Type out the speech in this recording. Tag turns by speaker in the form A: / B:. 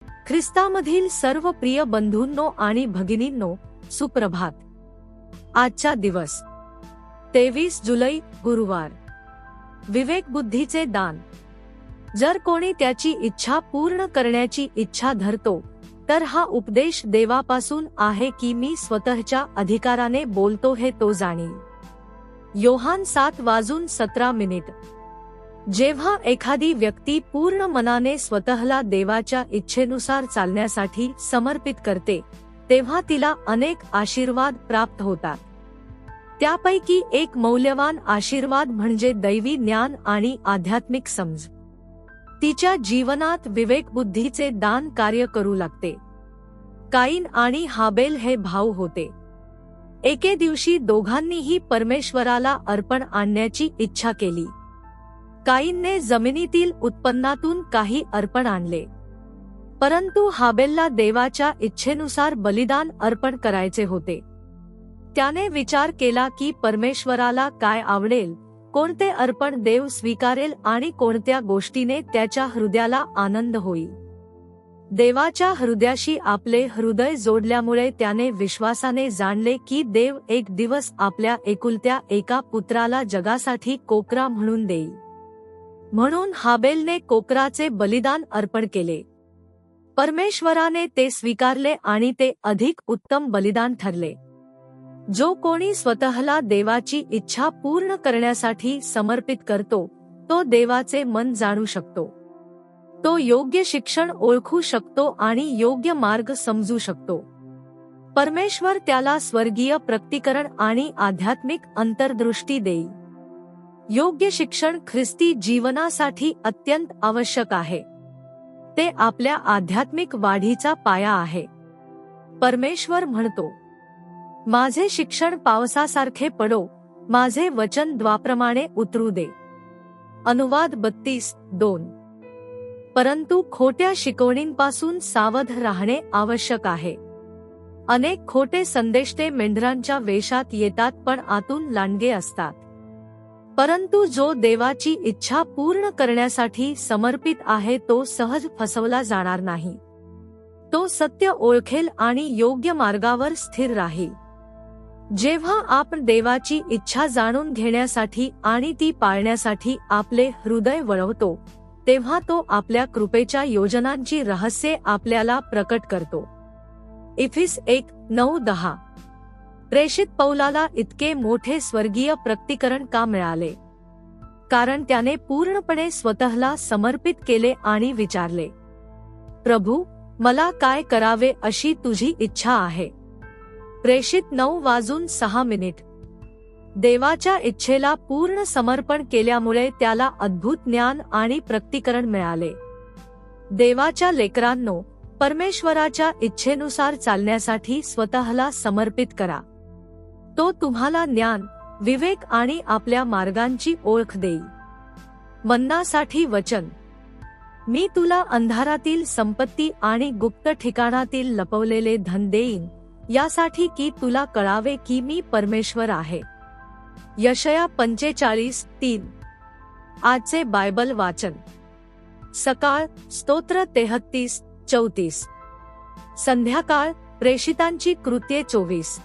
A: ख्रिस्तामधील सर्व प्रिय बंधूंनो आणि भगिनींनो, सुप्रभात. आजचा दिवस 23 जुलै, गुरुवार. विवेक बुद्धीचे दान. जर कोणी त्याची इच्छा पूर्ण करण्याची इच्छा धरतो, तर हा उपदेश देवापासून आहे की मी स्वतःच्या अधिकाराने बोलतो हे तो जाणील. योहान 7:17. जेव्हा एखादी व्यक्ती पूर्ण मनाने स्वतःला देवाच्या इच्छेनुसार चालण्यासाठी समर्पित करते, तेव्हा तिला अनेक आशीर्वाद प्राप्त होतात. त्यापैकी एक मौल्यवान आशीर्वाद म्हणजे दैवी ज्ञान आणि आध्यात्मिक समज. तिच्या जीवनात विवेकबुद्धीचे दान कार्य करू लागते. काईन आणि हाबेल हे भाऊ होते. एके दिवशी दोघांनीही परमेश्वराला अर्पण आणण्याची इच्छा केली. काईनने जमिनीतील उत्पन्नातून काही अर्पण आणले, परंतु हाबेलला देवाच्या इच्छेनुसार बलिदान अर्पण करायचे होते. त्याने विचार केला की परमेश्वराला काय आवडेल, कोणते अर्पण देव स्वीकारेल आणि कोणत्या गोष्टीने त्याच्या हृदयाला आनंद होईल. देवाच्या हृदयाशी आपले हृदय जोडल्यामुळे त्याने विश्वासाने जाणले की देव एक दिवस आपल्या एकुलत्या एका पुत्राला जगासाठी कोकरा म्हणून देईल. म्हणून हाबेलने कोकराचे बलिदान अर्पण केले. परमेश्वराने ते स्वीकारले आणि ते अधिक उत्तम बलिदान ठरले. जो कोणी स्वतःला देवाची इच्छा पूर्ण करण्यासाठी समर्पित करतो, तो देवाचे मन जाणू शकतो. तो योग्य शिक्षण ओळखू शकतो आणि योग्य मार्ग समजू शकतो. परमेश्वर त्याला स्वर्गीय प्रकटीकरण आणि आध्यात्मिक अंतर्दृष्टी देईल. योग्य शिक्षण ख्रिस्ती जीवनासाठी अत्यंत आवश्यक आहे. ते आपल्या आध्यात्मिक वाढीचा पाया आहे. परमेश्वर म्हणतो, माझे शिक्षण पावसासारखे पडो, माझे वचन द्वाप्रमाणे उतरू दे. अनुवाद 32:2. परंतु खोट्या शिकवणींपासून सावध राहणे आवश्यक आहे. अनेक खोटे संदेष्टे मेंढरांच्या वेशात येतात पण आतून लांडगे असतात. परंतु जो देवाची इच्छा पूर्ण करण्यासाठी समर्पित आहे तो सहज फसवला जाणार नाही. तो सत्य ओळखेल आणि योग्य मार्गावर स्थिर राहील. जेव्हा आपण देवाची इच्छा जाणून घेण्यासाठी आणि ती पाळण्यासाठी आपले हृदय वळवतो, तेव्हा तो आपल्या कृपेच्या योजनांची रहस्ये आपल्याला प्रकट करतो. इफिस 1:9-10. प्रेषित पौलाला इतके मोठे स्वर्गीय प्रकटीकरण का मिळाले? कारण त्याने पूर्णपणे स्वतःला समर्पित केले आणि विचारले, प्रभू, मला काय करावे अशी तुझी इच्छा आहे? प्रेषित 9:06. देवाच्या इच्छेला पूर्ण समर्पण केल्यामुळे त्याला अद्भुत ज्ञान आणि प्रकटीकरण मिळाले. देवाच्या लेकरांनो, परमेश्वराच्या इच्छेनुसार चालण्यासाठी स्वतःला समर्पित करा. तो तुम्हाला ज्ञान, विवेक आणि आपल्या मार्गांची ओळख देईल. मन्नासाठी वचन. मी तुला अंधारातील संपत्ती आणि गुप्त ठिकाणातील लपवलेले धन देईन, यासाठी की तुला कळावे की मी परमेश्वर आहे. यशया 45:3. आजचे बायबल वाचन. सकाळ स्तोत्र 33:34. संध्याकाळ प्रेषितांची कृत्ये 24:24.